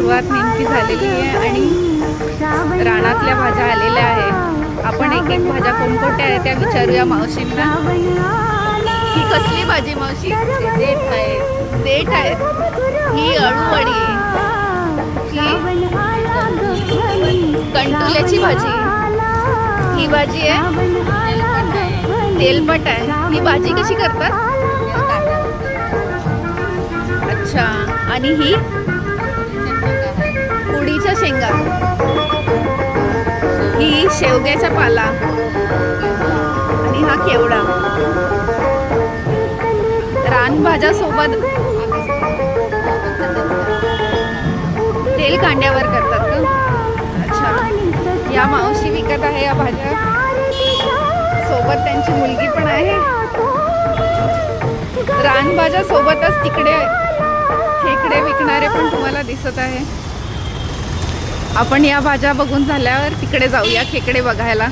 सुरुवात नेमकी झालेली आहे आणि रानातल्या भाज्या आलेल्या आहे. आपण एक एक भाज्या कोणकोणत्या आहेत त्या विचारूया मावशींना. ही कसली भाजी मावशी? देठ आहे, देठ आहे. ही अळूवडी, ही कंटुल्याची भाजी, ही भाजी आहे तेलपट आहे. ही भाजी कशी करतात? अच्छा. आणि ही उडीच्या शेंगा, ही शेवग्याचा पाला आणि हा केवडा. रानभाज्या सोबत तेल कांड्यावर करतात का? अच्छा. या मावशी विकत आहे या भाज्या, सोबत त्यांची मुलगी पण आहे. रानभाज्या सोबतच तिकडे खेकडे विकणारे पण तुम्हाला दिसत आहे. आपण या भाज्या बघून झाल्यावर तिकडे जाऊया खेकडे बघायला.